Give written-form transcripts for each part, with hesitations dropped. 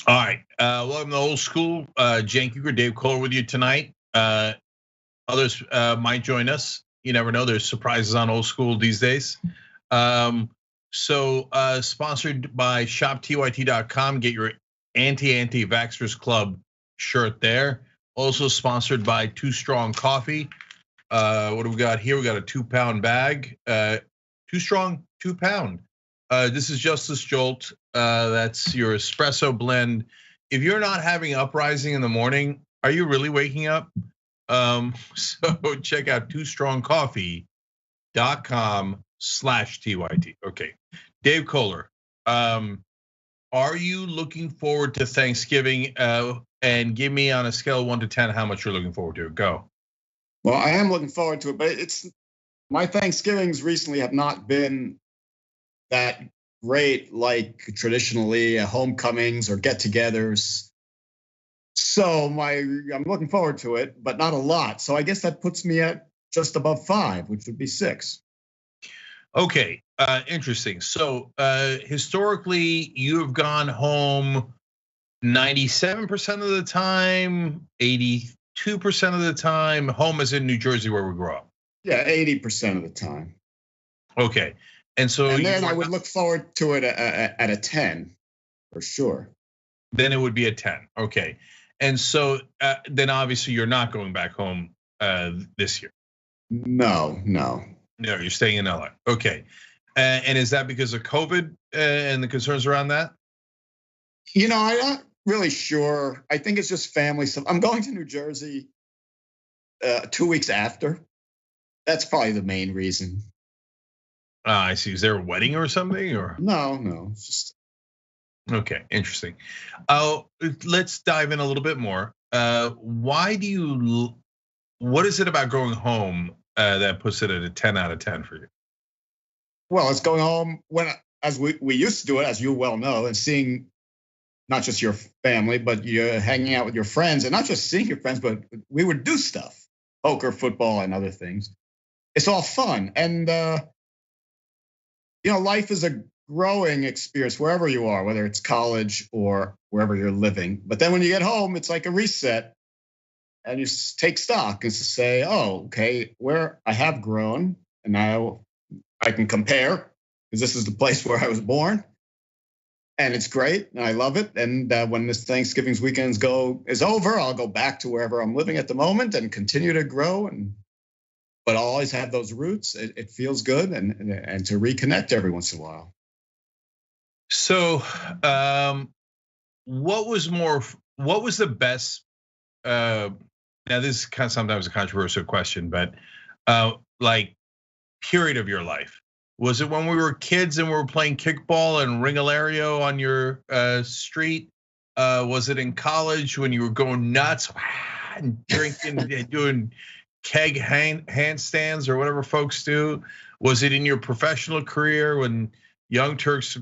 All right, welcome to Old School. Cenk Uygur, Dave Kohler with you tonight. Others might join us. You never know. There's surprises on Old School these days. Sponsored by shoptyt.com. Get your anti-vaxxers club shirt there. Also sponsored by Too Strong Coffee. What do we got here? We got a 2-pound bag. Too Strong, 2-pound. This is Justice Jolt. That's your espresso blend. If you're not having uprising in the morning, are you really waking up? So check out twostrongcoffee.com/TYT. Okay, Dave Kohler. Are you looking forward to Thanksgiving? And give me on a scale of 1 to 10 how much you're looking forward to it. Go. Well, I am looking forward to it, but my Thanksgivings recently have not been that great, like traditionally homecomings or get-togethers. So I'm looking forward to it, but not a lot. So I guess that puts me at just above 5, which would be 6. Okay, interesting. So historically, you have gone home 97% of the time, 82% of the time. Home is in New Jersey, where we grew up. Yeah, 80% of the time. Okay, and then I would look forward to it at a 10, for sure. Then it would be a 10. Okay, and so then obviously you're not going back home this year. No, you're staying in LA. Okay, and is that because of COVID and the concerns around that? I'm not really sure. I think it's just family stuff. I'm going to New Jersey 2 weeks after. That's probably the main reason. I see. Is there a wedding or something? Or no, it's just okay. Interesting. Let's dive in a little bit more. What is it about going home that puts it at a 10 out of 10 for you? Well, it's going home as we used to do it, as you well know, and seeing not just your family, but you're hanging out with your friends, and not just seeing your friends, but we would do stuff, poker, football, and other things. It's all fun, and life is a growing experience wherever you are, whether it's college or wherever you're living. But then when you get home, it's like a reset, and you take stock and say, "Oh, okay, where I have grown, and now I can compare because this is the place where I was born." And it's great, and I love it. And when this Thanksgiving's weekends is over, I'll go back to wherever I'm living at the moment and continue to grow. But I'll always have those roots. It feels good, and to reconnect every once in a while. So, what was the best? Now, this is kind of sometimes a controversial question, but like period of your life. Was it when we were kids and we were playing kickball and Ringalario on your street? Was it in college when you were going nuts and drinking and doing keg handstands or whatever folks do? Was it in your professional career when Young Turks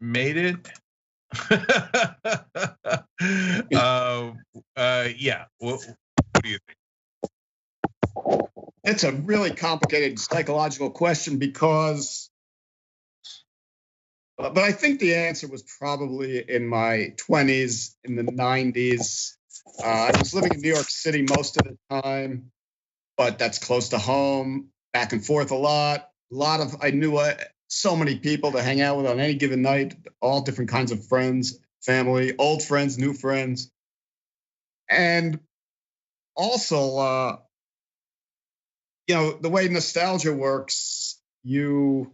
made it? Yeah. What do you think? It's a really complicated psychological question but I think the answer was probably in my 20s, in the 90s. I was living in New York City most of the time, but that's close to home, back and forth a lot. I knew so many people to hang out with on any given night, all different kinds of friends, family, old friends, new friends. And also, the way nostalgia works, I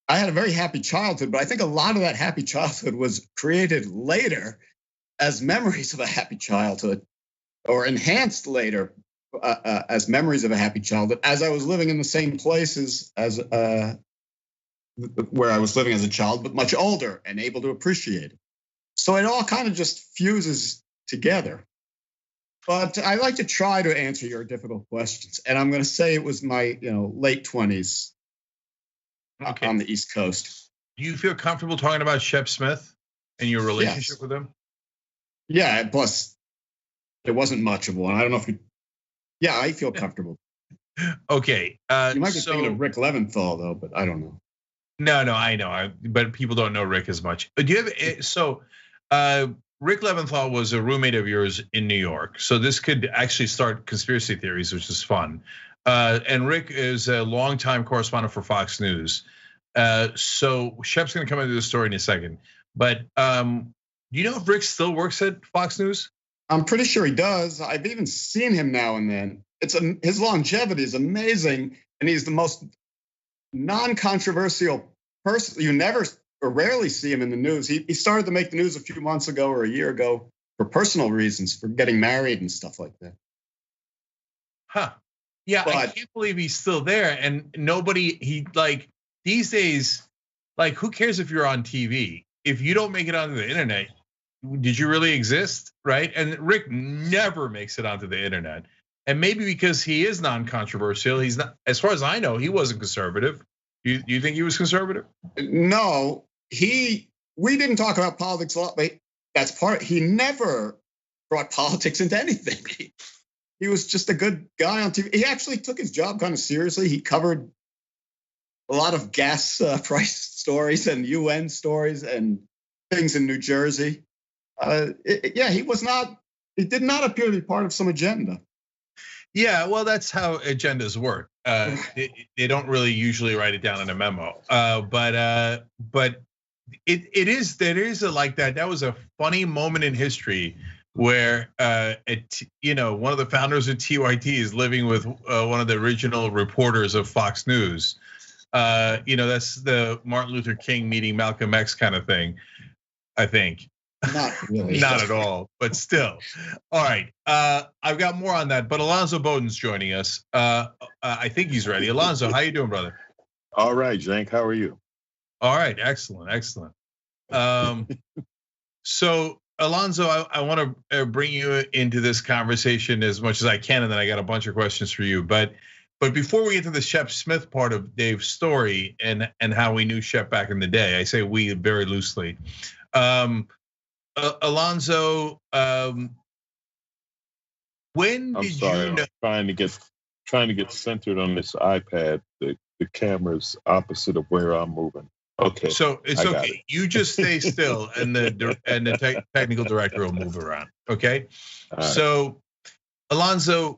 had a very happy childhood, but I think a lot of that happy childhood was created later as memories of a happy childhood, or enhanced later as memories of a happy childhood, as I was living in the same places as where I was living as a child, but much older and able to appreciate it. So it all kind of just fuses together. But I like to try to answer your difficult questions, and I'm going to say it was my late 20s on the East Coast. Do you feel comfortable talking about Shep Smith and your relationship with him? Yeah, plus there wasn't much of one. I don't know if you. Yeah, I feel comfortable. Okay. You might be thinking of Rick Leventhal though, but I don't know. No, I know, but people don't know Rick as much. Do you have so? Rick Leventhal was a roommate of yours in New York, so this could actually start conspiracy theories, which is fun. And Rick is a longtime correspondent for Fox News. So Shep's going to come into the story in a second, but do you know if Rick still works at Fox News? I'm pretty sure he does. I've even seen him now and then. His longevity is amazing, and he's the most non-controversial person. You never or rarely see him in the news. He started to make the news a few months ago or a year ago for personal reasons, for getting married and stuff like that. Huh. Yeah, I can't believe he's still there. And like these days, like who cares if you're on TV? If you don't make it onto the internet, did you really exist, right? And Rick never makes it onto the internet. And maybe because he is non-controversial, he's not, as far as I know, he wasn't conservative. You think he was conservative? No, we didn't talk about politics a lot, but he never brought politics into anything. He was just a good guy on TV. He actually took his job kind of seriously. He covered a lot of gas price stories and UN stories and things in New Jersey. He did not appear to be part of some agenda. Yeah, well, that's how agendas work. They don't really usually write it down in a memo. But it is like that. That was a funny moment in history where one of the founders of TYT is living with one of the original reporters of Fox News. That's the Martin Luther King meeting Malcolm X kind of thing, I think. Not really. Not at all, but still. All right, I've got more on that, but Alonzo Bowden's joining us. I think he's ready. Alonzo, how you doing, brother? All right, Jank, how are you? All right, excellent. So Alonzo, I want to bring you into this conversation as much as I can, and then I got a bunch of questions for you. But before we get to the Shep Smith part of Dave's story and how we knew Shep back in the day, I say we very loosely. Alonzo, when did you know? I'm trying to get centered on this iPad. The camera's opposite of where I'm moving. Okay. So it's okay. You just stay still, and the technical director will move around. Okay. Right. So, Alonzo,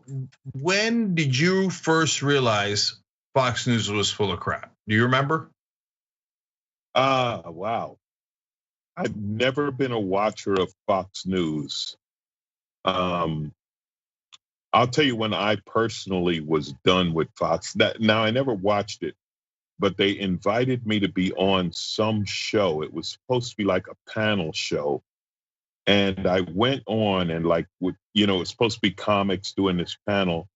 when did you first realize Fox News was full of crap? Do you remember? Wow. I've never been a watcher of Fox News. I'll tell you when I personally was done with Fox. Now I never watched it, but they invited me to be on some show. It was supposed to be like a panel show, and I went on and it's supposed to be comics doing this panel.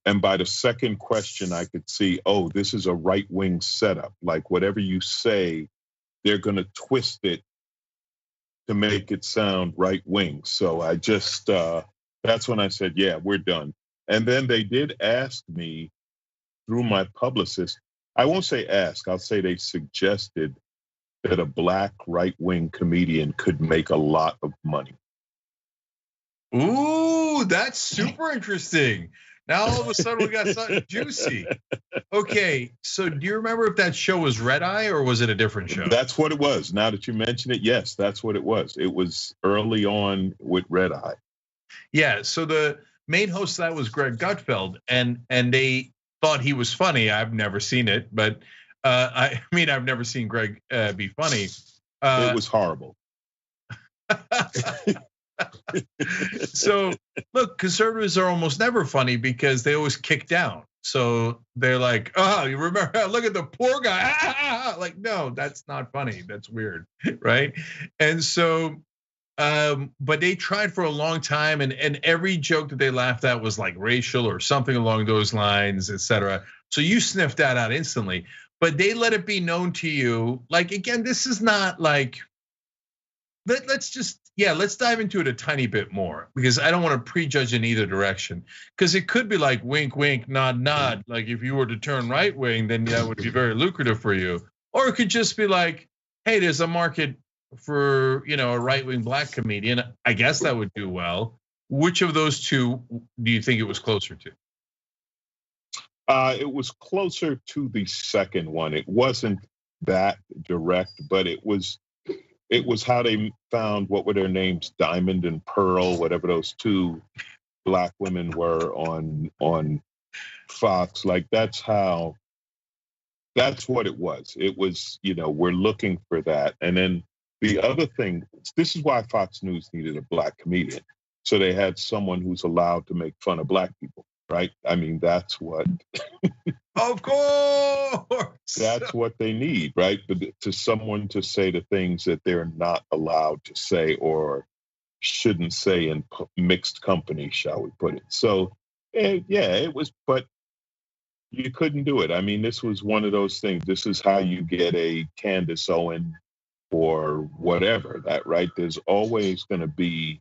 And by the second question, I could see, oh, this is a right-wing setup. Like whatever you say, they're going to twist it to make it sound right wing. So I just, that's when I said, yeah, we're done. And then they did ask me through my publicist, I won't say ask, I'll say they suggested that a black right wing comedian could make a lot of money. Ooh, that's super interesting. Now all of a sudden we got something juicy. Okay, so do you remember if that show was Red Eye or was it a different show? That's what it was. Now that you mention it, yes, that's what it was. It was early on with Red Eye. Yeah, so the main host of that was Greg Gutfeld, and they thought he was funny. I've never seen it, but I've never seen Greg be funny. It was horrible. So look, conservatives are almost never funny because they always kick down. So they're like, oh, you remember, look at the poor guy. Like, no, that's not funny. That's weird, right? And so, but they tried for a long time, and every joke that they laughed at was like racial or something along those lines, etc. So you sniffed that out instantly. But they let it be known to you, like, again, this is not like, let's dive into it a tiny bit more, because I don't want to prejudge in either direction. Because it could be like wink, wink, nod, nod. Like if you were to turn right wing, then that would be very lucrative for you. Or it could just be like, hey, there's a market for a right wing black comedian. I guess that would do well. Which of those two do you think it was closer to? It was closer to the second one. It wasn't that direct, but it was how they found, what were their names, Diamond and Pearl, whatever those two black women were on Fox. Like that's what it was. It was, we're looking for that. And then the other thing, this is why Fox News needed a black comedian. So they had someone who's allowed to make fun of black people, right? I mean, that's what. Of course. That's what they need, right? To someone to say the things that they're not allowed to say or shouldn't say in mixed company, shall we put it. So, yeah, it was, but you couldn't do it. I mean, this was one of those things. This is how you get a Candace Owen or whatever, that, right? There's always going to be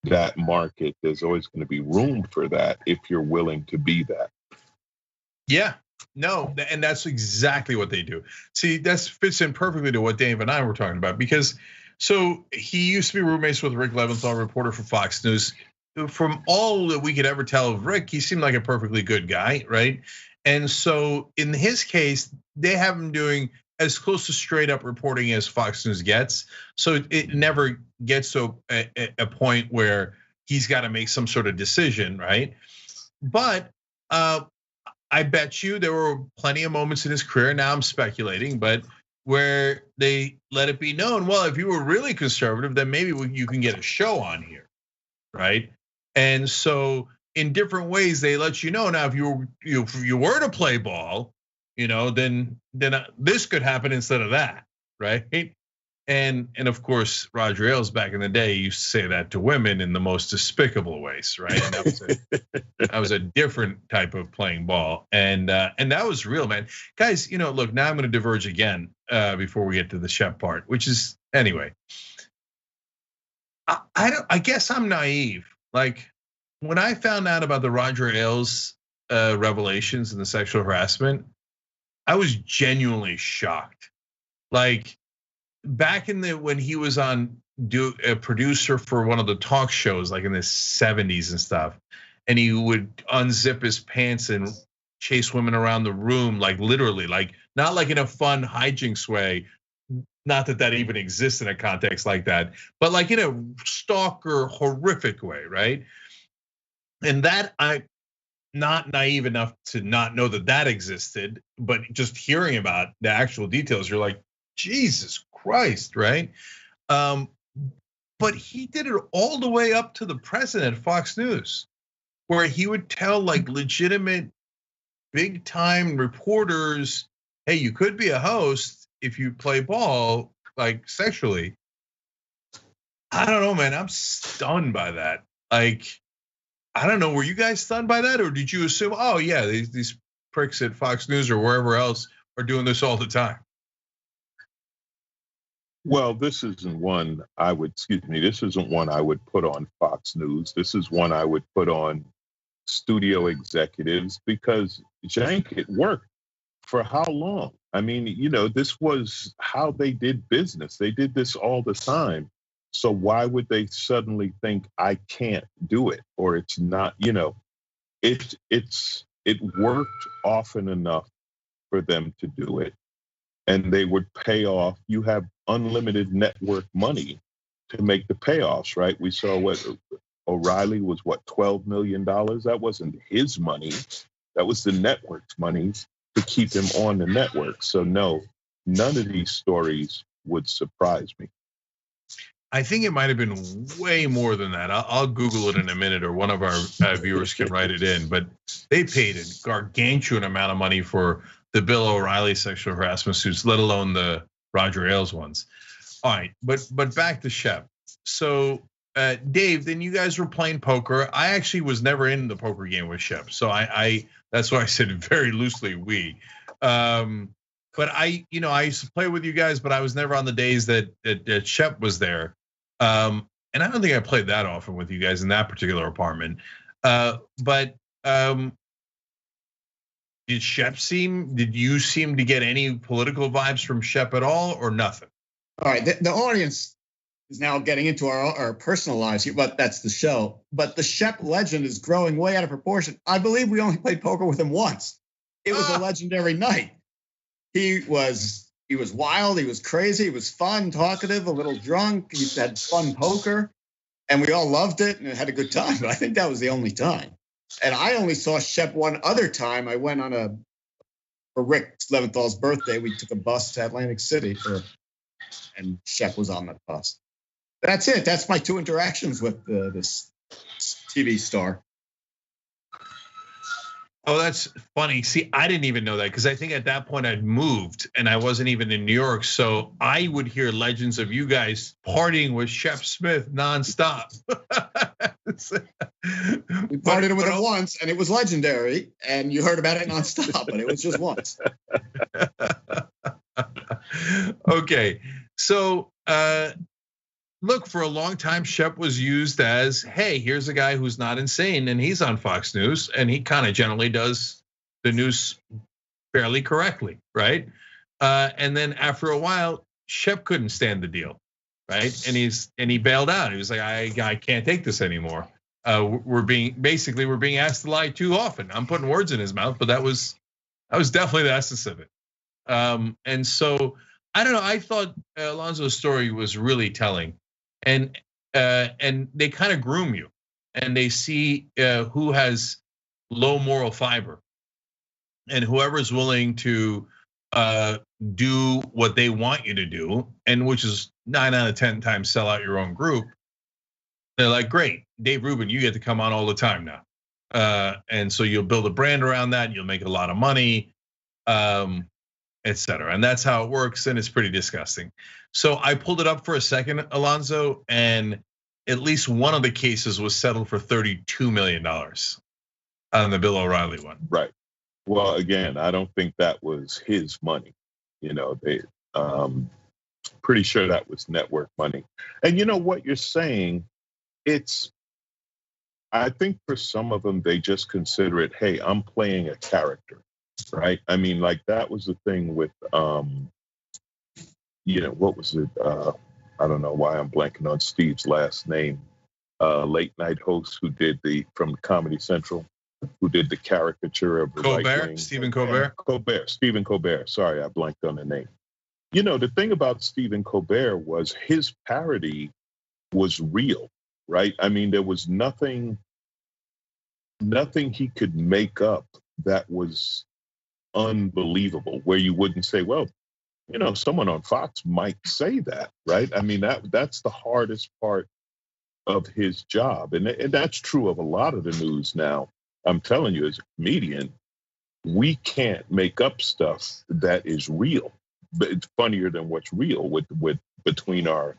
that market. There's always going to be room for that if you're willing to be that. Yeah, no, and that's exactly what they do. See, that fits in perfectly to what Dave and I were talking about, because so he used to be roommates with Rick Leventhal, reporter for Fox News. From all that we could ever tell of Rick, he seemed like a perfectly good guy, right? And so in his case, they have him doing as close to straight up reporting as Fox News gets. So it never gets to a point where he's got to make some sort of decision, right? But I bet you there were plenty of moments in his career, now I'm speculating, but where they let it be known, well, if you were really conservative, then maybe you can get a show on here, right? And so in different ways, they let you know. Now, if you were to play ball, then this could happen instead of that, right? And of course, Roger Ailes back in the day used to say that to women in the most despicable ways, right? And that was a different type of playing ball, and that was real, man. Guys, look, now I'm going to diverge again before we get to the Shep part, which is anyway. I guess I'm naive. Like when I found out about the Roger Ailes revelations and the sexual harassment, I was genuinely shocked. Like back when he was a producer for one of the talk shows, like in the 70s and stuff, and he would unzip his pants and chase women around the room, like literally, like not like in a fun hijinks way. Not that even exists in a context like that, but like in a stalker horrific way, right? And that I'm not naive enough to not know that existed, but just hearing about the actual details, you're like, Jesus Christ, right? But he did it all the way up to the president of Fox News, where he would tell like legitimate big time reporters, hey, you could be a host if you play ball like sexually. I don't know, man. I'm stunned by that. Like, I don't know. Were you guys stunned by that, or did you assume, oh yeah, these pricks at Fox News or wherever else are doing this all the time? Well, this isn't one I would put on Fox News. This is one I would put on studio executives, because Jank, it worked. For how long? I mean, this was how they did business. They did this all the time. So why would they suddenly think I can't do it, or it's not, it worked often enough for them to do it, and they would pay off. You have unlimited network money to make the payoffs, right? We saw what O'Reilly was, $12 million. That wasn't his money. That was the network's money to keep him on the network. So no, none of these stories would surprise me. I think it might have been way more than that. I'll Google it in a minute, or one of our viewers can write it in. But they paid a gargantuan amount of money for the Bill O'Reilly sexual harassment suits, let alone the Roger Ailes ones. All right, but back to Shep. So Dave, then you guys were playing poker. I actually was never in the poker game with Shep, so I that's why I said very loosely we. But I used to play with you guys, but I was never on the days that Shep was there. And I don't think I played that often with you guys in that particular apartment. But did you seem to get any political vibes from Shep at all, or nothing? All right, the audience is now getting into our personal lives here, but that's the show. But the Shep legend is growing way out of proportion. I believe we only played poker with him once. It was a legendary night. He was, He was wild. He was crazy. He was fun, talkative, a little drunk. He had fun poker, and we all loved it and had a good time. But I think that was the only time. And I only saw Shep one other time. I went on for Rick Leventhal's birthday. We took a bus to Atlantic City, and Shep was on that bus. That's it. That's my two interactions with this TV star. Oh, that's funny. See, I didn't even know that because I think at that point I'd moved and I wasn't even in New York. So I would hear legends of you guys partying with Shep Smith nonstop. We partied with him once and it was legendary. And you heard about it nonstop, but it was just once. Okay. So, look, for a long time, Shep was used as, hey, here's a guy who's not insane and he's on Fox News and he kind of generally does the news fairly correctly, right? And then after a while, Shep couldn't stand the deal, right? And he bailed out. He was like, I can't take this anymore. We're being asked to lie too often. I'm putting words in his mouth, but that was definitely the essence of it. And so I don't know. I thought Alonzo's story was really telling. And they kind of groom you, and they see who has low moral fiber, and whoever's willing to do what they want you to do, and which is 9 out of 10 times sell out your own group. They're like, great, Dave Rubin, you get to come on all the time now, and so you'll build a brand around that, you'll make a lot of money, etc. And that's how it works, and it's pretty disgusting. So I pulled it up for a second, Alonzo, and at least one of the cases was settled for $32 million on the Bill O'Reilly one. Right. Well, again, I don't think that was his money. They pretty sure that was network money. And you know what you're saying? I think for some of them, they just consider it, hey, I'm playing a character, right? I mean, like that was the thing with, what was it? I don't know why I'm blanking on Steve's last name. Late night host who did from Comedy Central, who did the caricature of the Colbert, Stephen Colbert. Stephen Colbert. Sorry, I blanked on the name. The thing about Stephen Colbert was his parody was real, right? I mean, there was nothing he could make up that was unbelievable, where you wouldn't say, well, someone on Fox might say that, right? I mean, that's the hardest part of his job. And that's true of a lot of the news now. I'm telling you, as a comedian, we can't make up stuff that is real. But it's funnier than what's real with between our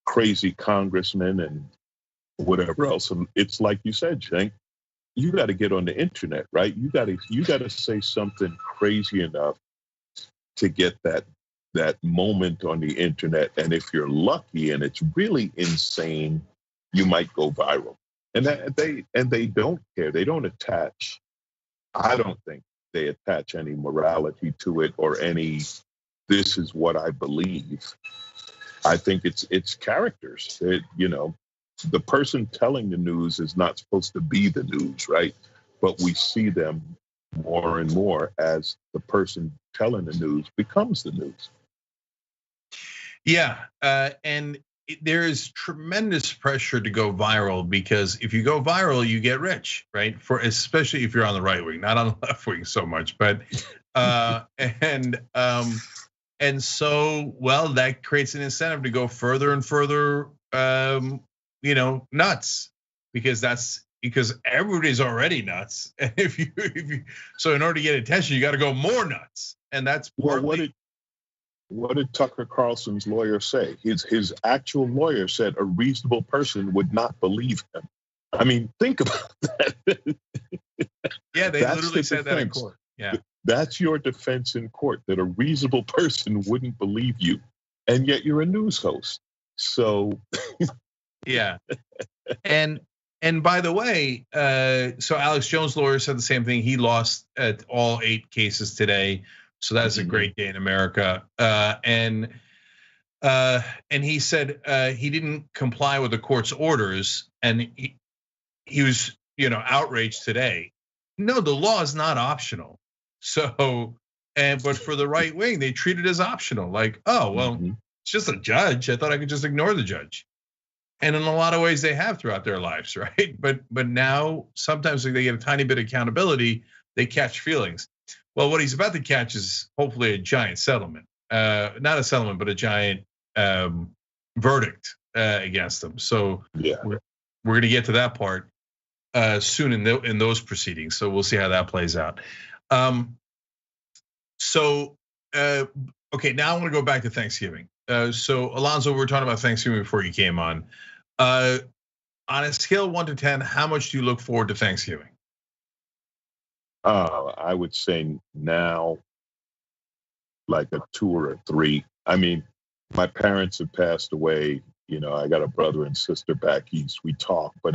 crazy congressmen and whatever else. And it's like you said, Cenk, you got to get on the internet, right? You got to say something crazy enough to get that moment on the internet. And if you're lucky and it's really insane, you might go viral. And they don't care. They don't attach. I don't think they attach any morality to it or any, this is what I believe. I think it's characters. The person telling the news is not supposed to be the news, right? But we see them more and more as the person telling the news becomes the news. Yeah, and there is tremendous pressure to go viral, because if you go viral, you get rich, right? Especially if you're on the right wing, not on the left wing so much, but and so, well, that creates an incentive to go further and further, nuts, because everybody's already nuts. And if you so in order to get attention, you got to go more nuts, and that's partly. What did Tucker Carlson's lawyer say? His actual lawyer said a reasonable person would not believe him. I mean, think about that. Yeah, they literally said that in court. Yeah, that's your defense in court, that a reasonable person wouldn't believe you, and yet you're a news host. So, yeah, and by the way, so Alex Jones' lawyer said the same thing. He lost at all 8 cases today. So that's a great day in America. And he said he didn't comply with the court's orders, and he was outraged today. No, the law is not optional. So but for the right wing, they treat it as optional. Like, oh well, it's just a judge. I thought I could just ignore the judge. And in a lot of ways, they have throughout their lives, right? But now sometimes when they get a tiny bit of accountability, they catch feelings. Well, what he's about to catch is hopefully a giant settlement, not a settlement, but a giant verdict against them. So yeah, we're going to get to that part soon in those proceedings. So we'll see how that plays out. Okay, now I want to go back to Thanksgiving. So Alonzo, we were talking about Thanksgiving before you came on. On a scale of 1 to 10, how much do you look forward to Thanksgiving? I would say now, like a 2 or a 3. I mean, my parents have passed away. I got a brother and sister back east. We talk, but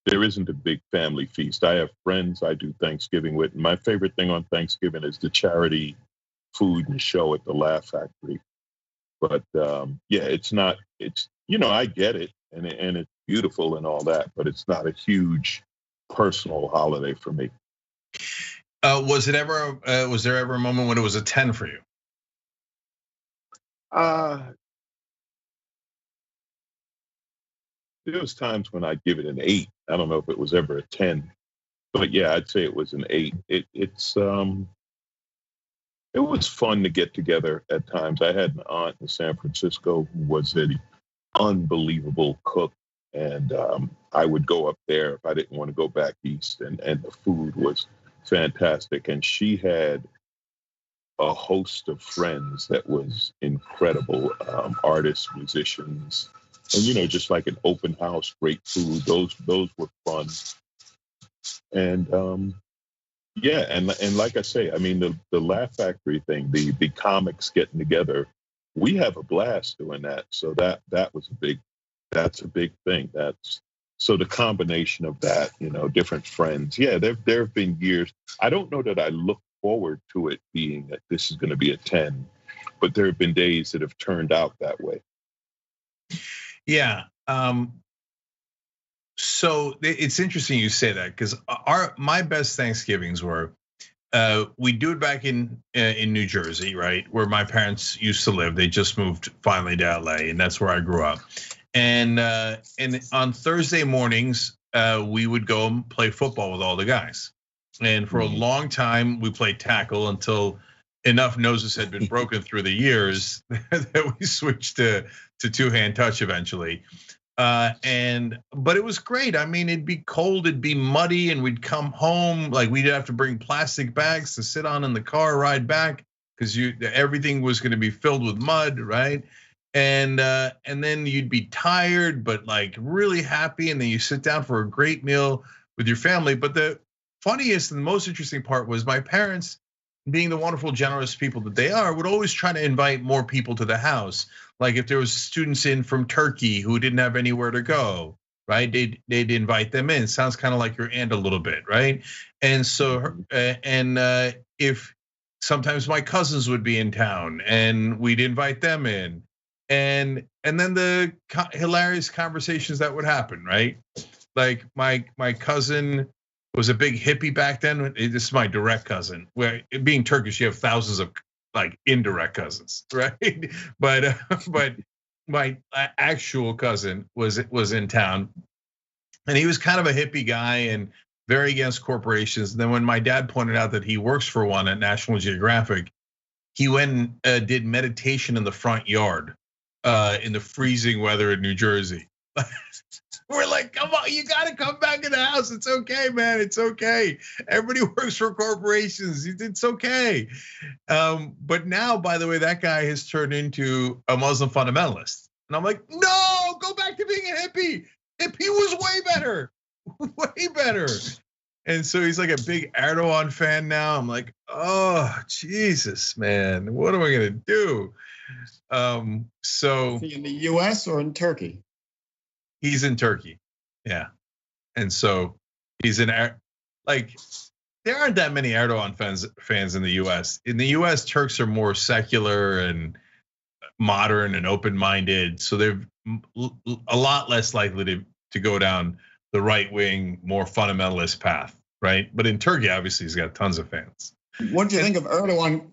there isn't a big family feast. I have friends I do Thanksgiving with. And my favorite thing on Thanksgiving is the charity food and show at the Laugh Factory. But yeah, I get it, and it's beautiful and all that, but it's not a huge personal holiday for me. Was there ever a moment when it was a 10 for you? There was times when I'd give it an 8. I don't know if it was ever a 10, but yeah, I'd say it was an 8. It was fun to get together at times. I had an aunt in San Francisco who was an unbelievable cook, and I would go up there if I didn't want to go back east, and the food was fantastic. And she had a host of friends that was incredible, artists, musicians, and just like an open house, great food. Those were fun, and yeah, and like I say, I mean the Laugh Factory thing, the comics getting together, we have a blast doing that. So that's a big thing. So the combination of that, different friends. Yeah, there have been years. I don't know that I look forward to it being that this is going to be a 10, but there have been days that have turned out that way. Yeah. So it's interesting you say that, because my best Thanksgivings were, we do it back in New Jersey, right, where my parents used to live. They just moved finally to LA, and that's where I grew up. And on Thursday mornings, we would go and play football with all the guys. And for a long time, we played tackle until enough noses had been broken through the years that we switched to two-hand touch eventually. But it was great. I mean, it'd be cold, it'd be muddy, and we'd come home, like we'd have to bring plastic bags to sit on in the car ride back, because everything was going to be filled with mud, right? And then you'd be tired, but like really happy, and then you sit down for a great meal with your family. But the funniest and the most interesting part was my parents, being the wonderful, generous people that they are, would always try to invite more people to the house. Like if there was students in from Turkey who didn't have anywhere to go, right? They'd invite them in. Sounds kind of like your aunt a little bit, right? And so, if sometimes my cousins would be in town, and we'd invite them in, and then the hilarious conversations that would happen, right? Like my cousin was a big hippie back then. This is my direct cousin. Where being Turkish, you have thousands of like indirect cousins, right? But my actual cousin was in town, and he was kind of a hippie guy and very against corporations. And then when my dad pointed out that he works for one at National Geographic, he went and did meditation in the front yard in the freezing weather in New Jersey. We're like, come on, you gotta come back in the house. It's okay, man. It's okay. Everybody works for corporations. It's okay. But now, by the way, that guy has turned into a Muslim fundamentalist. And I'm like, no, go back to being a hippie. Hippie was way better, way better. And so he's like a big Erdogan fan now. I'm like, oh, Jesus, man, what am I gonna do? So is he in the US or in Turkey? He's in Turkey, yeah, and so he's in like there aren't that many Erdogan fans in the U.S. In the U.S., Turks are more secular and modern and open-minded, so they're a lot less likely to go down the right-wing, more fundamentalist path, right? But in Turkey, obviously, he's got tons of fans. What did you think of Erdogan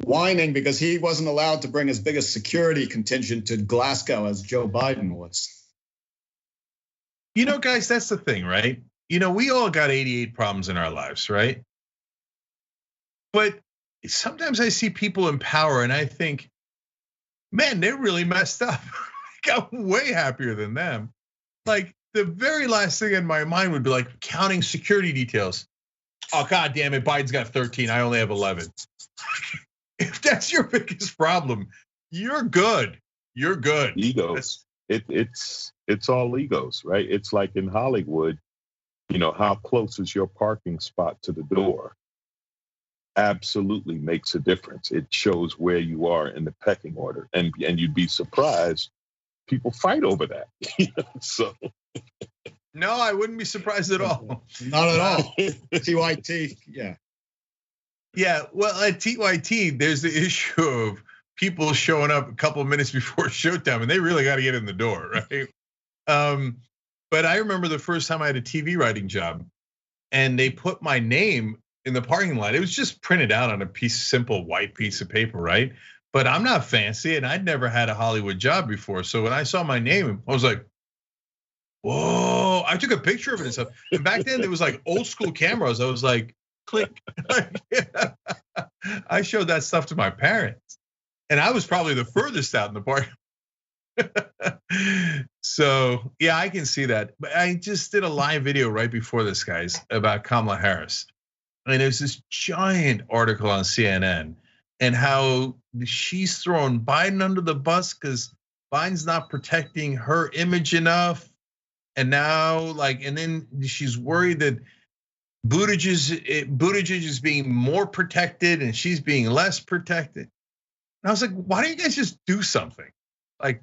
whining because he wasn't allowed to bring as big a security contingent to Glasgow as Joe Biden was? Guys, that's the thing, right? We all got 88 problems in our lives, right? But sometimes I see people in power and I think, man, they're really messed up. I'm way happier than them. Like the very last thing in my mind would be like counting security details. Oh, God damn it, Biden's got 13, I only have 11. If that's your biggest problem, you're good. You're good. Egos. It's all egos, right? It's like in Hollywood, how close is your parking spot to the door? Absolutely makes a difference. It shows where you are in the pecking order, and you'd be surprised people fight over that. So no, I wouldn't be surprised at all. Not at all. TYT, yeah. Yeah, well, at TYT, there's the issue of people showing up a couple of minutes before showtime, and they really got to get in the door, right? But I remember the first time I had a TV writing job, and they put my name in the parking lot. It was just printed out on a simple white piece of paper, right? But I'm not fancy, and I'd never had a Hollywood job before. So when I saw my name, I was like, whoa, I took a picture of it and stuff. And back then there was like old school cameras. I was like, click. I showed that stuff to my parents. And I was probably the furthest out in the park. So yeah, I can see that. But I just did a live video right before this, guys, about Kamala Harris. And there's this giant article on CNN and how she's throwing Biden under the bus because Biden's not protecting her image enough. And now, and then she's worried that Buttigieg is being more protected and she's being less protected. And I was like, why don't you guys just do something? Like,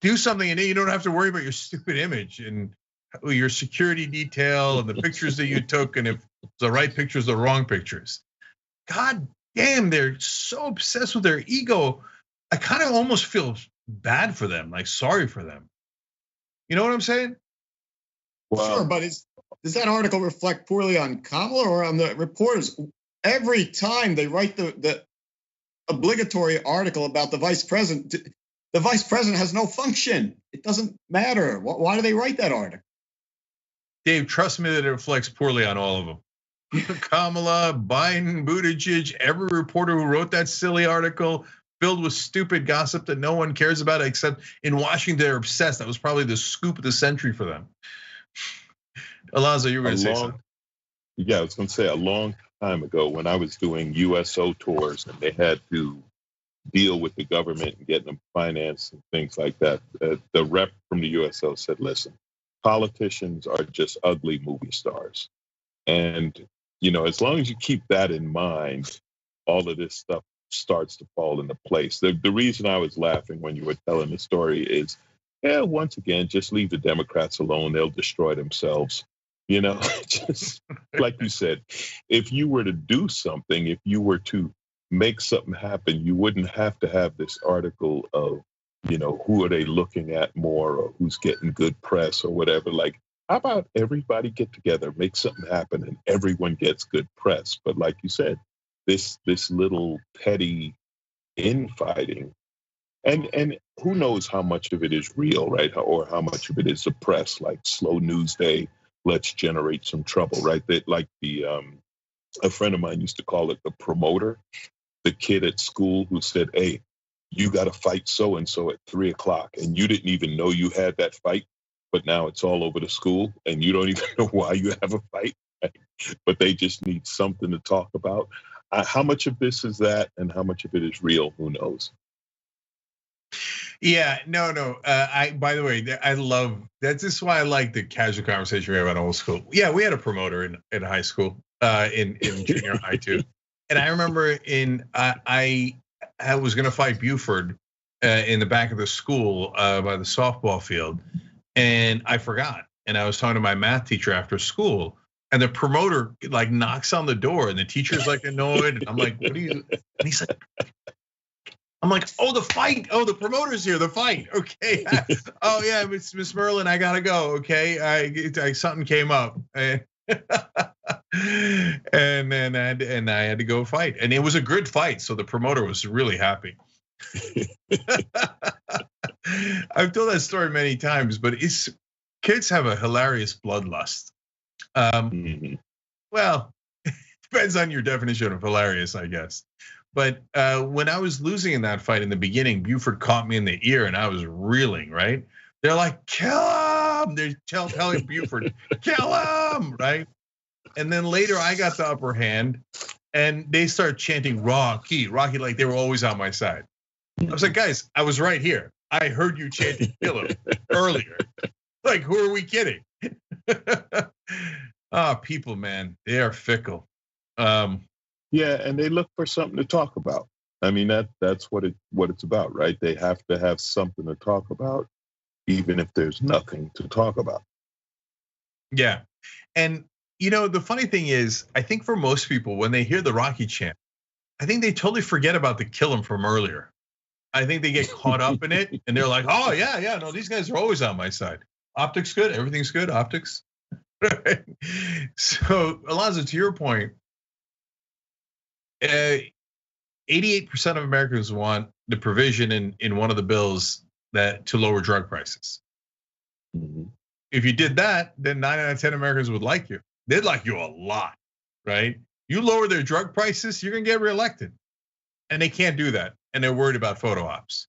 do something, and then you don't have to worry about your stupid image and your security detail and the pictures that you took, and if the right pictures or the wrong pictures. God damn, they're so obsessed with their ego. I kind of almost feel bad for them, like sorry for them. You know what I'm saying? Well, sure, but does that article reflect poorly on Kamala or on the reporters? Every time they write the obligatory article about the vice president has no function. It doesn't matter. Why do they write that article? Dave, trust me that it reflects poorly on all of them. Kamala, Biden, Buttigieg, every reporter who wrote that silly article filled with stupid gossip that no one cares about, except in Washington, they're obsessed. That was probably the scoop of the century for them. Alonzo, you were going to say something. Yeah, I was going to say a long time ago when I was doing USO tours and they had to deal with the government and getting them financed and things like that. The rep from the USO said, listen, politicians are just ugly movie stars. And, as long as you keep that in mind, all of this stuff starts to fall into place. The reason I was laughing when you were telling the story is, once again, just leave the Democrats alone. They'll destroy themselves. Just like you said, if you were to do something, if you were to make something happen, you wouldn't have to have this article of, who are they looking at more or who's getting good press or whatever. Like, how about everybody get together, make something happen, and everyone gets good press? But like you said, this little petty infighting, and who knows how much of it is real, right? Or how much of it is suppressed, like slow news day, let's generate some trouble, right? That like a friend of mine used to call it the promoter, the kid at school who said, hey, you got to fight so-and-so at 3:00. And you didn't even know you had that fight, but now it's all over the school and you don't even know why you have a fight, right? But they just need something to talk about. How much of this is that and how much of it is real? Who knows? Yeah, no. By the way, I love that's just why I like the casual conversation we have about old school. Yeah, we had a promoter in high school, in junior high too. And I remember I was going to fight Buford in the back of the school by the softball field, and I forgot. And I was talking to my math teacher after school, and the promoter like knocks on the door, and the teacher's like annoyed, and I'm like, "What are you?" And he's like, I'm like, oh, the fight. Oh, the promoter's here, the fight. Okay. Oh, yeah, Miss Merlin, I gotta go. Okay. I something came up. And then I had to go fight, and it was a good fight. So the promoter was really happy. I've told that story many times, but kids have a hilarious bloodlust. Well, depends on your definition of hilarious, I guess. But when I was losing in that fight in the beginning, Buford caught me in the ear and I was reeling, right? They're like, kill him. They're telling Buford, kill him, right? And then later I got the upper hand and they started chanting Rocky, Rocky, like they were always on my side. I was like, guys, I was right here. I heard you chanting kill him earlier. Like, who are we kidding? People, man, they are fickle. Yeah, and they look for something to talk about. I mean, that's what it's about, right? They have to have something to talk about, even if there's nothing to talk about. Yeah, and the funny thing is, I think for most people, when they hear the Rocky chant, I think they totally forget about the kill him from earlier. I think they get caught up in it, and they're like, "Oh yeah, no, these guys are always on my side. Optics good, everything's good, optics." Right? So, Alonzo, to your point, 88% of Americans want the provision in one of the bills that to lower drug prices. Mm-hmm. If you did that, then 9 out of 10 Americans would like you. They'd like you a lot, right? You lower their drug prices, you're gonna get reelected. And they can't do that. And they're worried about photo ops.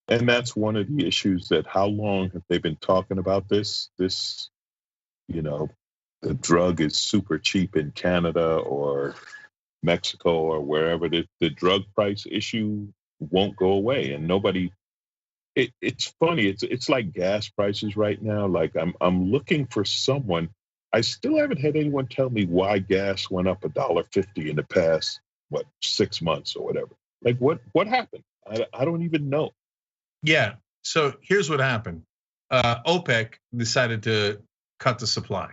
And that's one of the issues that how long have they been talking about this? The drug is super cheap in Canada or Mexico or wherever. The drug price issue won't go away, and nobody. It's funny. It's like gas prices right now. Like I'm looking for someone. I still haven't had anyone tell me why gas went up $1.50 in the past 6 months or whatever. Like what happened? I don't even know. Yeah. So here's what happened. OPEC decided to cut the supply.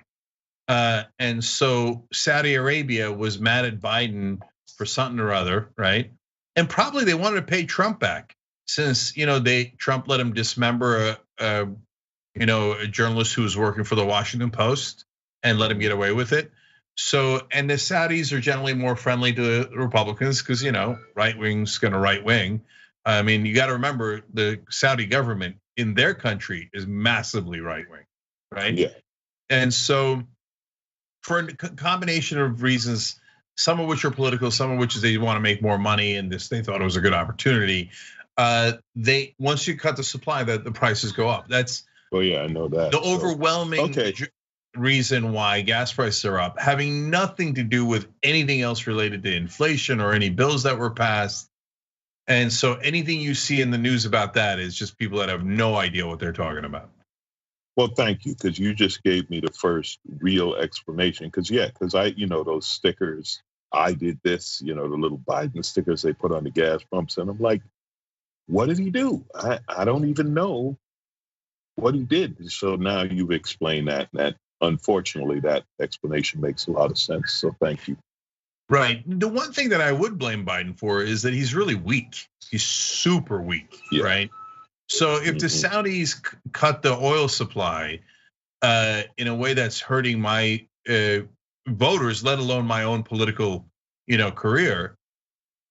And so Saudi Arabia was mad at Biden for something or other, right? And probably they wanted to pay Trump back since Trump let him dismember a journalist who was working for the Washington Post and let him get away with it. So, and the Saudis are generally more friendly to the Republicans because right wing's gonna right wing. I mean, you got to remember the Saudi government in their country is massively right wing, right? Yeah. And so, for a combination of reasons, some of which are political, some of which is they want to make more money, and they thought it was a good opportunity. Once you cut the supply, the prices go up. That's I know that the overwhelming reason why gas prices are up, having nothing to do with anything else related to inflation or any bills that were passed. And so anything you see in the news about that is just people that have no idea what they're talking about. Well, thank you, because you just gave me the first real explanation. Because I, those stickers, I did this, the little Biden stickers they put on the gas pumps, and I'm like, what did he do? I don't even know what he did. So now you've explained that. That unfortunately, that explanation makes a lot of sense. So thank you. Right. The one thing that I would blame Biden for is that he's really weak. He's super weak, right? So if the Saudis cut the oil supply in a way that's hurting my voters, let alone my own political, career,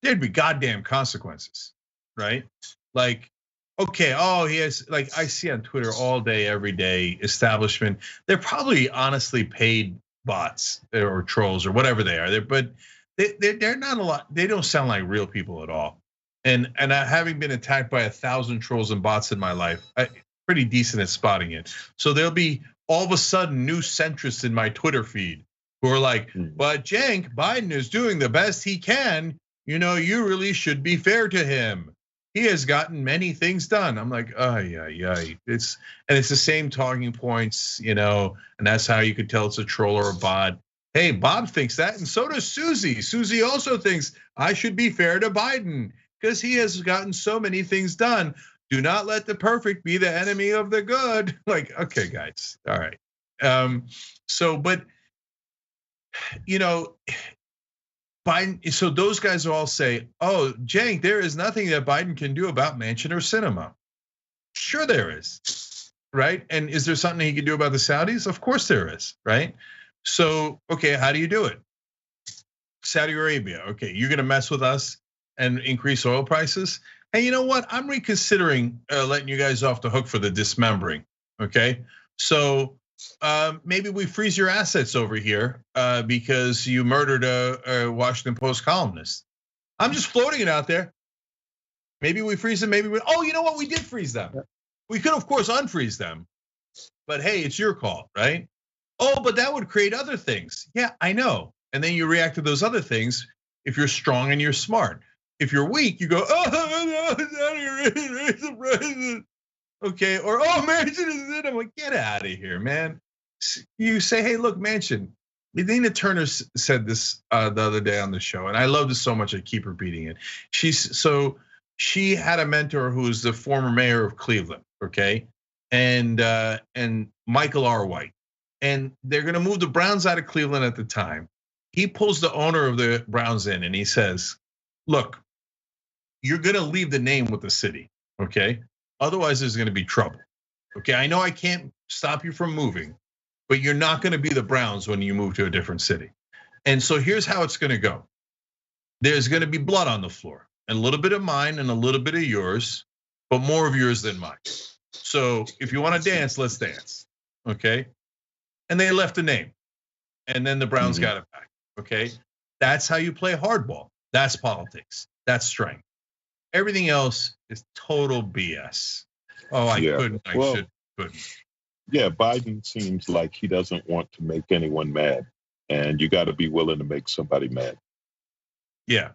there'd be goddamn consequences, right? Like, okay, he has, like, I see on Twitter all day, every day, establishment. They're probably honestly paid bots or trolls or whatever they are. But they're not a lot. They don't sound like real people at all. And having been attacked by 1,000 trolls and bots in my life, I'm pretty decent at spotting it. So there'll be all of a sudden new centrists in my Twitter feed who are like, "But Cenk, Biden is doing the best he can. You really should be fair to him. He has gotten many things done." I'm like, yeah. It's the same talking points, and that's how you could tell it's a troll or a bot. Hey, Bob thinks that, and so does Susie. Susie also thinks I should be fair to Biden because he has gotten so many things done. Do not let the perfect be the enemy of the good. Like, okay, guys, all right. Biden, so those guys all say, "Oh, Cenk, there is nothing that Biden can do about Manchin or Sinema." Sure there is, right? And is there something he could do about the Saudis? Of course there is, right? So, okay, how do you do it? Saudi Arabia, okay, you're gonna mess with us and increase oil prices? Hey, you know what? I'm reconsidering letting you guys off the hook for the dismembering, okay? So maybe we freeze your assets over here because you murdered a Washington Post columnist. I'm just floating it out there. Maybe we freeze them, maybe oh, you know what? We did freeze them. We could, of course, unfreeze them, but hey, it's your call, right? Oh, but that would create other things. Yeah, I know. And then you react to those other things if you're strong and you're smart. If you're weak, you go, oh, okay, or oh, Manchin is in. I'm like, get out of here, man. You say, hey, look, Manchin. Medina Turner said this the other day on the show, and I love this so much. I keep repeating it. She had a mentor who was the former mayor of Cleveland, okay, and Michael R. White, and they're going to move the Browns out of Cleveland at the time. He pulls the owner of the Browns in, and he says, "Look, you're going to leave the name with the city, okay? Otherwise, there's going to be trouble, okay? I know I can't stop you from moving, but you're not going to be the Browns when you move to a different city. And so here's how it's going to go. There's going to be blood on the floor, and a little bit of mine and a little bit of yours, but more of yours than mine. So if you want to dance, let's dance, okay?" And they left the name, and then the Browns got it back, okay? That's how you play hardball. That's politics. That's strength. Everything else is total BS. Oh, I couldn't. Yeah, Biden seems like he doesn't want to make anyone mad, and you got to be willing to make somebody mad. Yeah,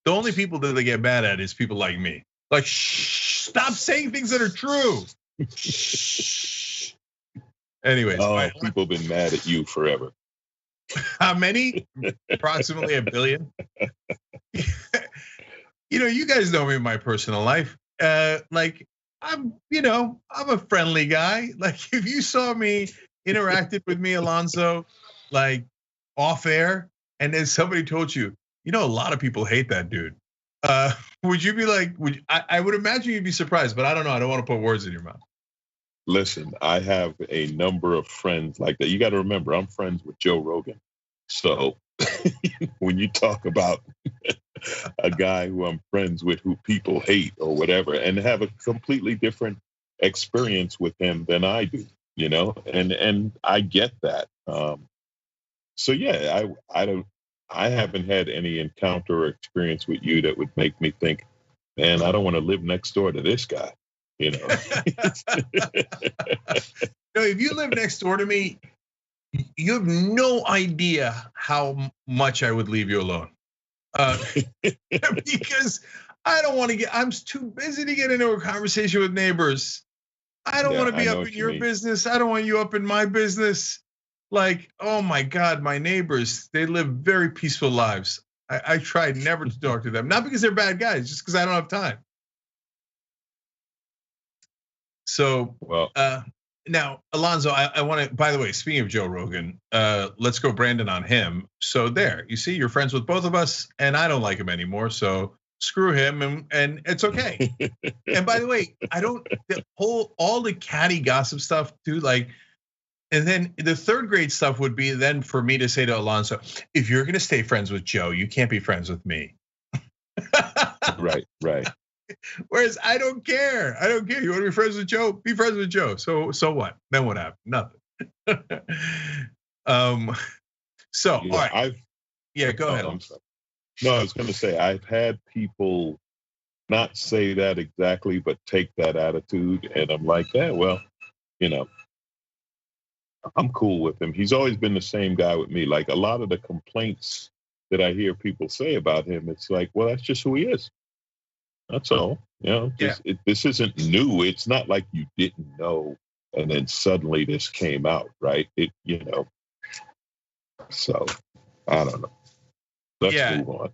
the only people that they get mad at is people like me. Like, shh, stop saying things that are true. Shh. Anyways, people have been mad at you forever. How many? Approximately 1 billion. You guys know me in my personal life. Like I'm a friendly guy. Like if you saw me interacted with me, Alonso, like off air, and then somebody told you, a lot of people hate that dude. Would you be like? I would imagine you'd be surprised, but I don't know. I don't want to put words in your mouth. Listen, I have a number of friends like that. You got to remember, I'm friends with Joe Rogan. So when you talk about a guy who I'm friends with who people hate or whatever and have a completely different experience with him than I do, and I get that. So yeah, I haven't had any encounter or experience with you that would make me think, man, I don't want to live next door to this guy. No, if you live next door to me, you have no idea how much I would leave you alone. Because I don't want to I'm too busy to get into a conversation with neighbors. I don't want to be up in your business. I don't want you up in my business. Like, oh my God, my neighbors, they live very peaceful lives. I try never to talk to them, not because they're bad guys, just because I don't have time. So, now, Alonso, I want to, by the way, speaking of Joe Rogan, let's go Brandon on him. So there, you see, you're friends with both of us, and I don't like him anymore, so screw him, and it's okay. And by the way, all the catty gossip stuff too, like, and then the third grade stuff would be then for me to say to Alonso, if you're gonna stay friends with Joe, you can't be friends with me. Right. Whereas I don't care. You want to be friends with Joe? Be friends with Joe. So what? Then what happened? Nothing. So all right. Go ahead. I'm sorry. No, I was going to say I've had people not say that exactly, but take that attitude, and I'm like, yeah, well, I'm cool with him. He's always been the same guy with me. Like a lot of the complaints that I hear people say about him, it's like, well, that's just who he is. That's all. This isn't new. It's not like you didn't know and then suddenly this came out, right? So I don't know. Let's move on.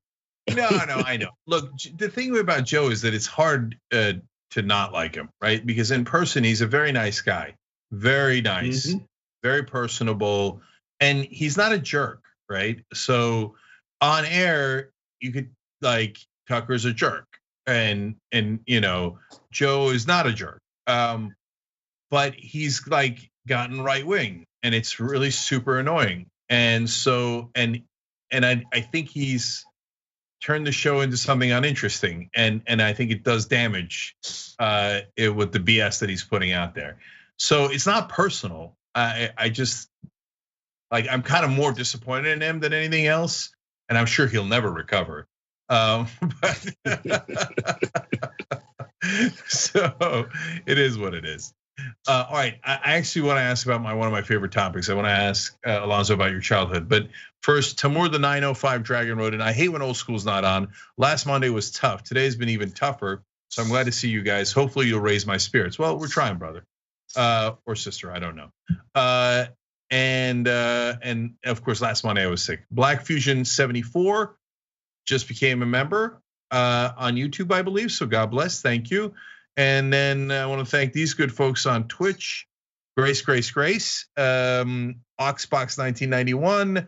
No, I know. Look, the thing about Joe is that it's hard to not like him, right? Because in person, he's a very nice guy, very nice, very personable, and he's not a jerk, right? So on air, you could like Tucker's a jerk. And Joe is not a jerk. but he's like gotten right wing, and it's really super annoying. And so, and I think he's turned the show into something uninteresting, and I think it does damage it with the BS that he's putting out there. So it's not personal. I just like, I'm kind of more disappointed in him than anything else, and I'm sure he'll never recover. But so it is what it is. All right, I actually want to ask about one of my favorite topics. I want to ask Alonso about your childhood, but first, Tamur the 905 Dragon wrote, and I hate when old school's not on. Last Monday was tough. Today's been even tougher, so I'm glad to see you guys. Hopefully, you'll raise my spirits. Well, we're trying, brother, or sister. I don't know. And of course, last Monday I was sick. Black Fusion 74 just became a member on YouTube, I believe. So God bless. Thank you. And then I want to thank these good folks on Twitch. Grace, Oxbox 1991,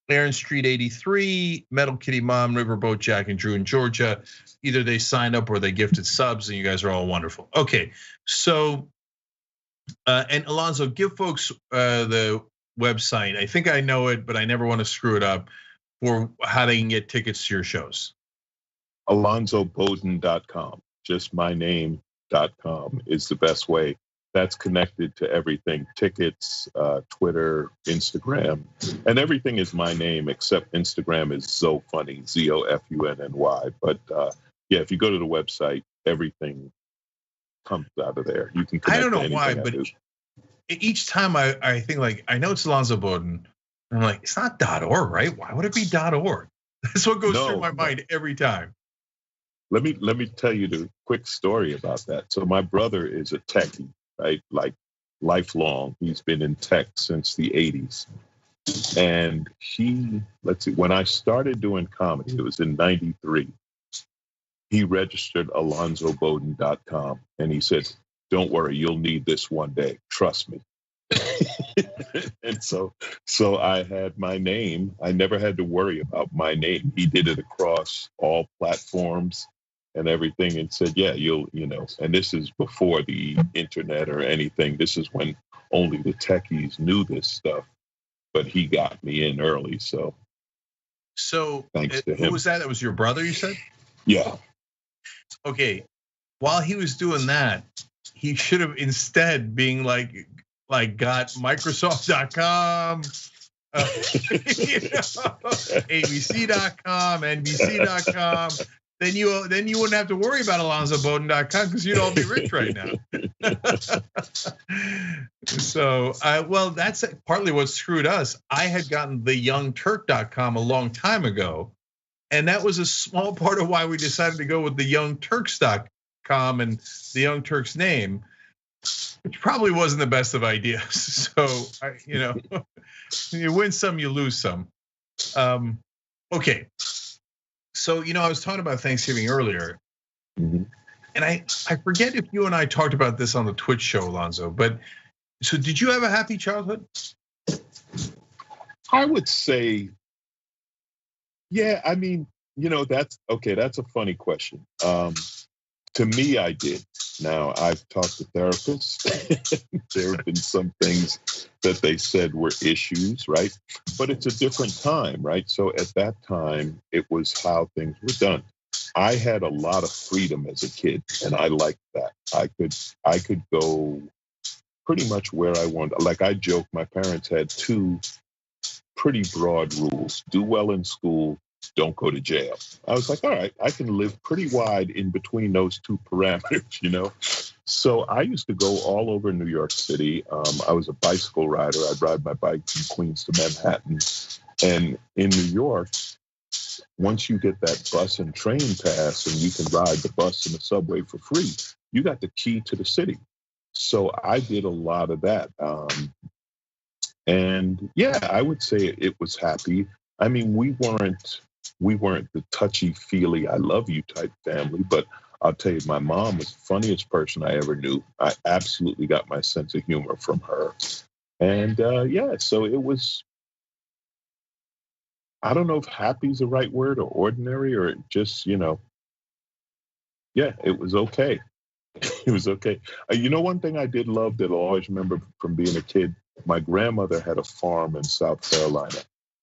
Aaron Street 83, Metal Kitty Mom, Riverboat Jack, and Drew in Georgia. Either they signed up or they gifted subs, and you guys are all wonderful. Okay, so and Alonso, give folks the website. I think I know it, but I never want to screw it up, for how they can get tickets to your shows. AlonsoBowden.com, just my name.com is the best way. That's connected to everything, tickets, Twitter, Instagram, and everything is my name except Instagram is ZoFunny, ZoFunny. But yeah, if you go to the website, everything comes out of there. You can connect. I don't know why, but each time I think, like, I know it's Alonso Bowden, and I'm like, it's not .org, right? Why would it be .org? That's what goes through my mind every time. Let me tell you the quick story about that. So my brother is a techie, right? Like lifelong. He's been in tech since the 80s. And let's see, when I started doing comedy, it was in 93. He registered AlonsoBowden.com, and he said, "Don't worry, you'll need this one day. Trust me." And so I had my name. I never had to worry about my name. He did it across all platforms and everything, and said, "Yeah, you know." And this is before the internet or anything. This is when only the techies knew this stuff. But he got me in early, so thanks to him. Who was that? That was your brother, you said? Yeah. Okay. While he was doing that, he should have instead being like got Microsoft.com, ABC.com, NBC.com. Then you wouldn't have to worry about AlonsoBowden.com because you'd all be rich right now. So, well, that's partly what screwed us. I had gotten theyoungturk.com a long time ago, and that was a small part of why we decided to go with theyoungturks.com and the Young Turks name, which probably wasn't the best of ideas. So, you win some, you lose some. Okay. So, I was talking about Thanksgiving earlier, and I forget if you and I talked about this on the Twitch show, Alonso, but so did you have a happy childhood? I would say, yeah, I mean, that's okay. That's a funny question. To me, I did. Now, I've talked to therapists. There have been some things that they said were issues, right? But it's a different time, right? So at that time, it was how things were done. I had a lot of freedom as a kid, and I liked that. I could go pretty much where I wanted. Like I joke, my parents had two pretty broad rules: do well in school, don't go to jail. I was like, all right, I can live pretty wide in between those two parameters, So I used to go all over New York City. I was a bicycle rider. I'd ride my bike from Queens to Manhattan. And in New York, once you get that bus and train pass and you can ride the bus and the subway for free, you got the key to the city. So I did a lot of that. And yeah, I would say it was happy. I mean, we weren't the touchy-feely, I love you type family, but I'll tell you, my mom was the funniest person I ever knew. I absolutely got my sense of humor from her. And yeah, so it was, I don't know if happy is the right word or ordinary or just, yeah, it was okay. It was okay. You know, one thing I did love that I'll always remember from being a kid, my grandmother had a farm in South Carolina.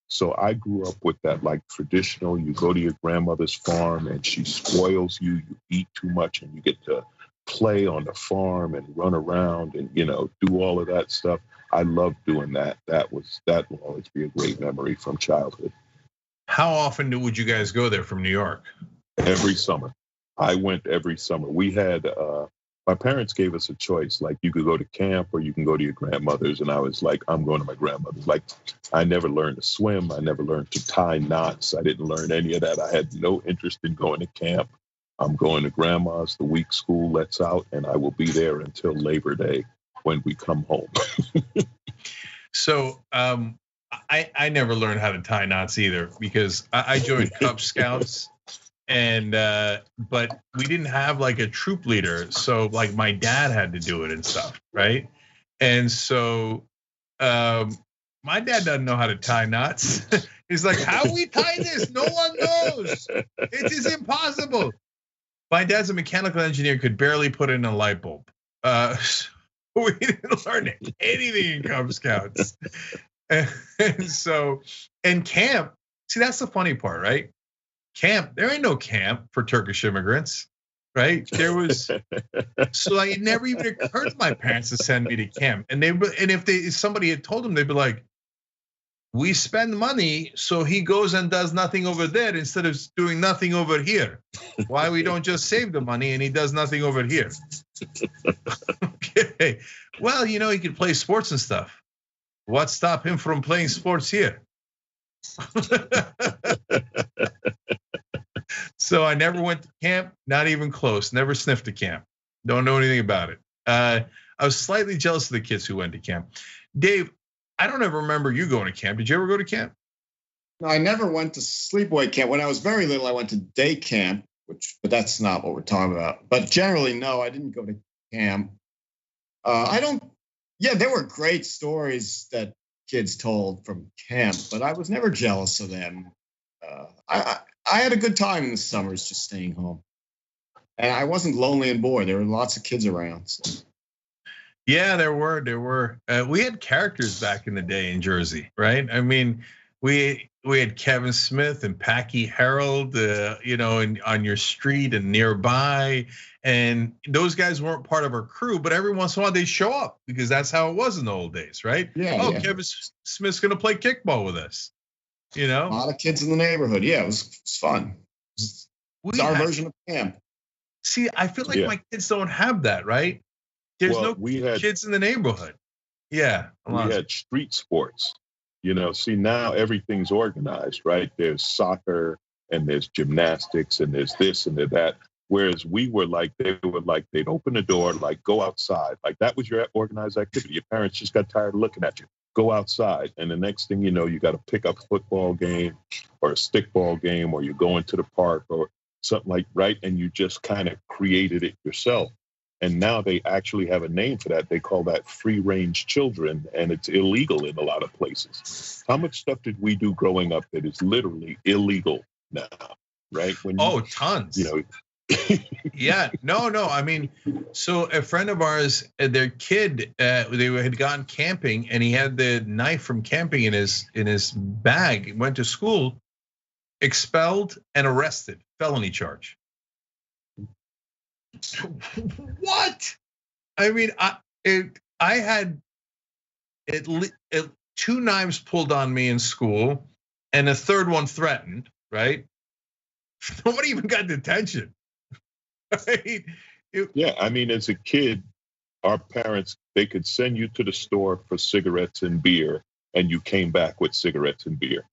So I grew up with that, like traditional, you go to your grandmother's farm and she spoils you, you eat too much and you get to play on the farm and run around and, do all of that stuff. I loved doing that. That will always be a great memory from childhood. How often would you guys go there from New York? Every summer. I went every summer. We had, my parents gave us a choice. Like, you could go to camp or you can go to your grandmother's. And I was like, I'm going to my grandmother's. Like, I never learned to swim. I never learned to tie knots. I didn't learn any of that. I had no interest in going to camp. I'm going to grandma's. The week school lets out, and I will be there until Labor Day when we come home. So I never learned how to tie knots either, because I joined Cub Scouts. And but we didn't have like a troop leader, so like my dad had to do it and stuff, right? And so my dad doesn't know how to tie knots. He's like, how do we tie this? No one knows. It is impossible. My dad's a mechanical engineer, could barely put in a light bulb. So we didn't learn anything in Cub Scouts. And camp, see, that's the funny part, right? Camp, there ain't no camp for Turkish immigrants, right? There was, so it never even occurred to my parents to send me to camp. And if somebody had told them, they'd be like, we spend money, so he goes and does nothing over there instead of doing nothing over here. Why we don't just save the money and he does nothing over here? Okay, well, he could play sports and stuff. What stopped him from playing sports here? So I never went to camp, not even close, never sniffed a camp. Don't know anything about it. I was slightly jealous of the kids who went to camp. Dave, I don't ever remember you going to camp. Did you ever go to camp? No, I never went to sleepaway camp. When I was very little, I went to day camp, but that's not what we're talking about. But generally, no, I didn't go to camp. There were great stories that kids told from camp, but I was never jealous of them. I had a good time in the summers just staying home. And I wasn't lonely and bored. There were lots of kids around. So. Yeah, there were. We had characters back in the day in Jersey, right? I mean, we had Kevin Smith and Packy Harold, on your street and nearby. And those guys weren't part of our crew, but every once in a while they show up because that's how it was in the old days, right? Yeah. Kevin Smith's gonna play kickball with us. A lot of kids in the neighborhood. Yeah, it was fun. It's our version of camp. See, I feel like my kids don't have that, right? There's kids in the neighborhood. Yeah, we had street sports. See, now everything's organized, right? There's soccer and there's gymnastics and there's this and there's that. Whereas they were like, they'd open the door, like, go outside. Like, that was your organized activity. Your parents just got tired of looking at you. Go outside. And the next thing you know, you got to pick up a football game or a stickball game, or you're going to the park or something like, right? And you just kind of created it yourself. And now they actually have a name for that. They call that free range children, and it's illegal in a lot of places. How much stuff did we do growing up that is literally illegal now, right? Tons. Yeah, no. I mean, so a friend of ours, their kid, they had gone camping, and he had the knife from camping in his bag. Went to school, expelled and arrested, felony charge. What? I mean, I had two knives pulled on me in school, and a third one threatened. Right? Nobody even got detention. Right? Yeah, I mean, as a kid, our parents, they could send you to the store for cigarettes and beer, and you came back with cigarettes and beer.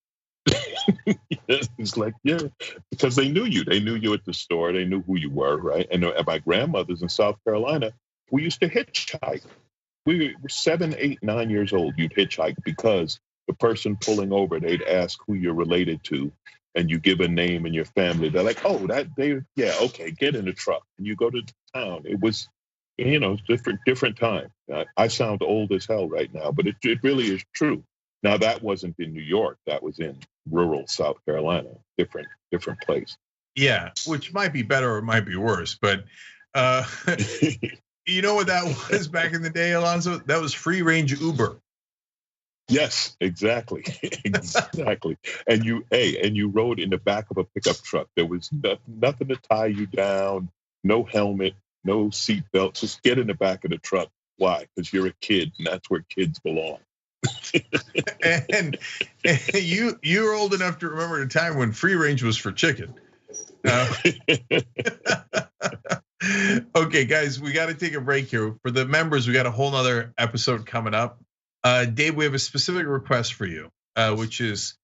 It's like, yeah, because they knew you. They knew you at the store. They knew who you were, right? And at my grandmother's in South Carolina, we used to hitchhike. We were 7, 8, 9 years old. You'd hitchhike because the person pulling over, they'd ask who you're related to, and you give a name and your family. They're like, oh, okay, get in the truck. And you go to town. It was, different time. I sound old as hell right now, but it really is true. Now, that wasn't in New York. That was in rural South Carolina, different place. Yeah, which might be better or it might be worse. But You know what that was back in the day, Alonzo? That was free range Uber. Yes, exactly, exactly. And you rode in the back of a pickup truck. There was nothing to tie you down, no helmet, no seat belt. Just get in the back of the truck. Why? Because you're a kid, and that's where kids belong. and you're old enough to remember a time when free range was for chicken. Okay, guys, we got to take a break here. For the members, we got a whole nother episode coming up. Dave, we have a specific request for you, which is,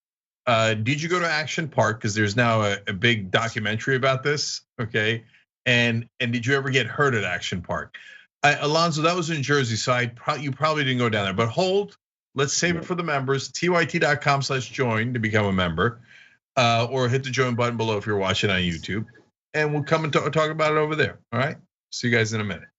did you go to Action Park? Because there's now a big documentary about this, okay? And did you ever get hurt at Action Park? Alonzo, that was in Jersey, so you probably didn't go down there. But hold, let's save it for the members. tyt.com/join to become a member, or hit the join button below if you're watching on YouTube, and we'll come and talk about it over there. All right, see you guys in a minute.